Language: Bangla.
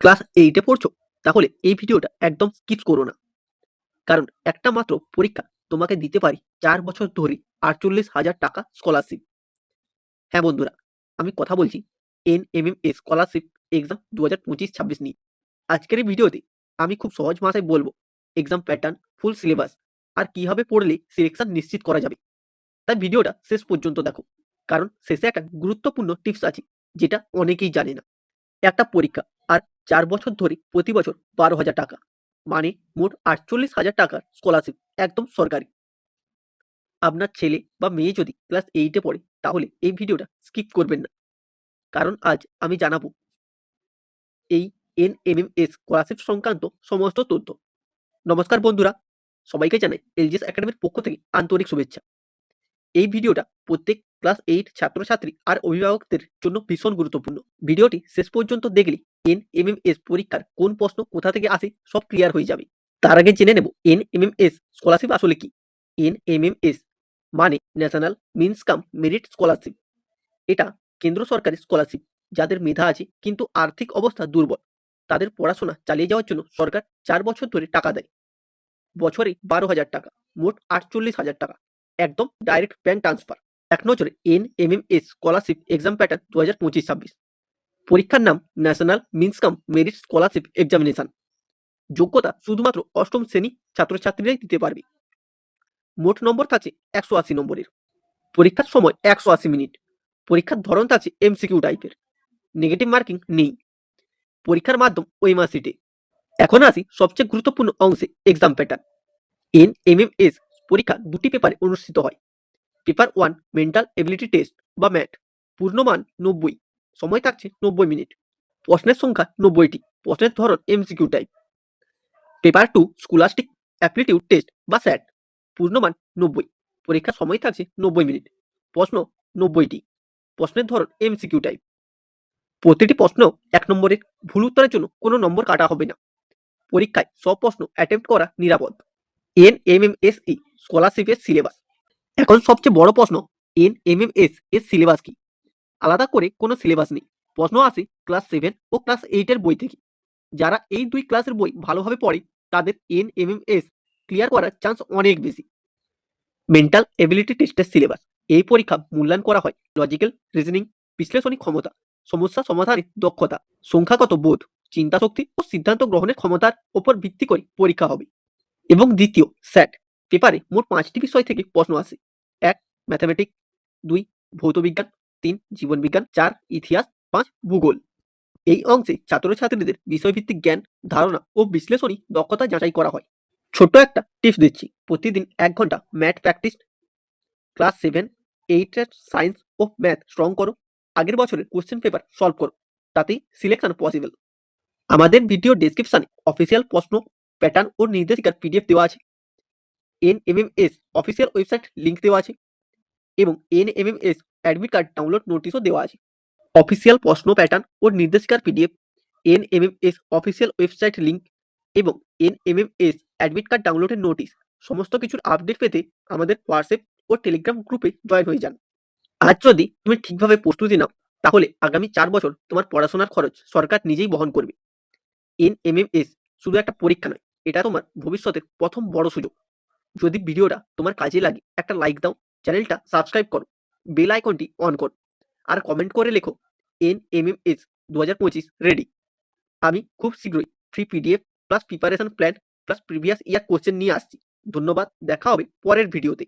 ক্লাস 8 এ পড়ছো? তাহলে এই ভিডিওটা একদম স্কিপ করো না। কারণ একটা মাত্র পরীক্ষা তোমাকে দিতে পারি ৪ বছর ধরে ৪৮,০০০ টাকা স্কলারশিপ। হ্যাঁ বন্ধুরা, আমি কথা বলছি এনএমএমএস স্কলারশিপ এক্সাম ২০২৫-২৬ নিয়ে। আজকের এই ভিডিওতে আমি খুব সহজ ভাষায় বলবো এক্সাম প্যাটার্ন, ফুল সিলেবাস আর কিভাবে পড়লে সিলেকশন নিশ্চিত করা যাবে। তাই ভিডিওটা শেষ পর্যন্ত দেখো, কারণ শেষে একটা গুরুত্বপূর্ণ টিপস আছে যেটা অনেকেই জানে না। একটা পরীক্ষা আর ৪ বছর ধরে প্রতি বছর ১২,০০০ টাকা, মানে মোট ৪৮,০০০ টাকার স্কলারশিপ, একদম সরকারি। আপনার ছেলে বা মেয়ে যদি ক্লাস 8 এ পড়ে তাহলে এই ভিডিওটা স্কিপ করবেন না। কারণ আজ আমি জানাবো এই এনএমএমএস স্কলারশিপ সংক্রান্ত সমস্ত তথ্য। নমস্কার বন্ধুরা, সবাইকে জানাই এলজিএস একাডেমির পক্ষ থেকে আন্তরিক শুভেচ্ছা। এই ভিডিওটা প্রত্যেক ক্লাস 8 ছাত্রছাত্রী আর অভিভাবকদের জন্য ভীষণ গুরুত্বপূর্ণ। ভিডিওটি শেষ পর্যন্ত দেখলে এনএমএমএস পরীক্ষার কোন প্রশ্ন কোথা থেকে আসে সব ক্লিয়ার হয়ে যাবে। তার আগে জেনে নেব এনএমএমএস স্কলারশিপ আসলে কি। এনএমএমএস মানে ন্যাশনাল মিনস কাম মেরিট স্কলারশিপ। এটা কেন্দ্র সরকারি স্কলারশিপ। যাদের মেধা আছে কিন্তু আর্থিক অবস্থা দুর্বল, তাদের পড়াশোনা চালিয়ে যাওয়ার জন্য সরকার ৪ বছর ধরে টাকা দেয়। বছরে ১২,০০০ টাকা, মোট ৪৮,০০০ টাকা, একদম ডাইরেক্ট ব্যাংক ট্রান্সফার। এক নজরে এনএমএমএস স্কলারশিপ এক্সাম প্যাটার্ন ২০২৫-২৬। পরীক্ষার নাম ন্যাশনাল মিনস কাম মেরিট স্কলারশিপ এক্সামিনেশন। যোগ্যতা শুধুমাত্র অষ্টম শ্রেণী ছাত্রছাত্রীরাই দিতে পারবে। মোট নম্বর থাকছে ১৮০ নম্বরের। পরীক্ষার সময় ১৮০ মিনিট। পরীক্ষার ধরন থাকছে এমসিকিউ টাইপের। নেগেটিভ মার্কিং নেই। পরীক্ষার মাধ্যম ওএমআর-শিটে। এখন আসি সবচেয়ে গুরুত্বপূর্ণ অংশে, এক্সাম প্যাটার্ন। এনএমএমএস পরীক্ষা দুটি পেপারে অনুষ্ঠিত হয়। পেপার 1 মেন্টাল এবিলিটি টেস্ট বা ম্যাট, পূর্ণমান ৯০, সময় থাকছে ৯০ মিনিট, প্রশ্নের সংখ্যা ৯০টি, প্রশ্নের ধরন MCQ type. Paper 2 scholastic aptitude test বা স্যাট, পূর্ণমান ৯০, পরীক্ষার সময় থাকছে ৯০ মিনিট, প্রশ্ন ৯০টি, প্রশ্নের ধরন এমসিকিউ টাইপ। প্রতিটি প্রশ্ন ১ নম্বরের, ভুল উত্তরের জন্য কোনো নম্বর কাটা হবে না। পরীক্ষায় সব প্রশ্ন অ্যাটেম্প্ট করা নিরাপদ। এনএমএমএসই স্কলারশিপের সিলেবাস। এখন সবচেয়ে বড় প্রশ্ন, এনএমএমএস এর সিলেবাস কি? আলাদা করে কোনো সিলেবাস নেই। প্রশ্ন আসে ক্লাস 7 ও ক্লাস 8 এর বই থেকে। যারা এই দুই ক্লাসের বই ভালোভাবে পড়ে তাদের এনএমএমএস ক্লিয়ার করার চান্স অনেক বেশি। মেন্টাল এবিলিটি টেস্টের সিলেবাস। এই পরীক্ষা মূল্যায়ন করা হয় লজিক্যাল রিজনিং, বিশ্লেষণী ক্ষমতা, সমস্যা সমাধানের দক্ষতা, সংখ্যাগত বোধ, চিন্তাশক্তি ও সিদ্ধান্ত গ্রহণের ক্ষমতার উপর ভিত্তি করে পরীক্ষা হবে। এবং দ্বিতীয় স্যাট। পেপারে মোট 5টি বিষয় থেকে প্রশ্ন আসে। ১ ম্যাথামেটিক্স, ২ ভৌতবিজ্ঞান, ৩ জীবনবিজ্ঞান, ৪ ইতিহাস, ৫ ভূগোল। এই অংশে ছাত্রছাত্রীদের বিষয়ভিত্তিক জ্ঞান, ধারণা ও বিশ্লেষণী দক্ষতা যাচাই করা হয়। ছোট্ট একটা টিপস দিচ্ছি, প্রতিদিন ১ ঘন্টা ম্যাথ প্র্যাকটিস। ক্লাস 7, 8 এর সায়েন্স ও ম্যাথ স্ট্রং করো। আগের বছরের কোশ্চেন পেপার সলভ করো, তাতেই সিলেকশন পসিবল। আমাদের ভিডিও ডেসক্রিপশনে অফিসিয়াল প্রশ্ন প্যাটার্ন ও নির্দেশিকার পিডিএফ দেওয়া আছে। এনএমএমএস অফিসিয়াল ওয়েবসাইট লিংক দেওয়া আছে এবং এনএমএমএস অ্যাডমিট কার্ড ডাউনলোড নোটিশও দেওয়া আছে। অফিসিয়াল প্রশ্ন প্যাটার্ন ও নির্দেশিকার PDF, NMMS official website link এবং এনএমএমএস অ্যাডমিট কার্ড ডাউনলোডের নোটিশ, সমস্ত কিছুর আপডেট পেতে আমাদের হোয়াটসঅ্যাপ ও টেলিগ্রাম গ্রুপে জয়েন হয়ে যান। আজ যদি তুমি ঠিকভাবে প্রস্তুতি নাও তাহলে আগামী ৪ বছর তোমার পড়াশোনার খরচ সরকার নিজেই বহন করবে। এনএমএমএস শুধু একটা পরীক্ষা নয়, এটা তোমার ভবিষ্যতের প্রথম বড় সুযোগ। যদি ভিডিওটা তোমার কাজে লাগে একটা লাইক দাও, চ্যানেলটা সাবস্ক্রাইব করো, বেল আইকনটি অন করো আর কমেন্ট করে লেখো এনএমএমএস ২০২৫ রেডি। আমি খুব শীঘ্রই free PDF plus preparation plan plus previous year question নিয়ে আসছি। ধন্যবাদ, দেখা হবে পরের ভিডিওতে।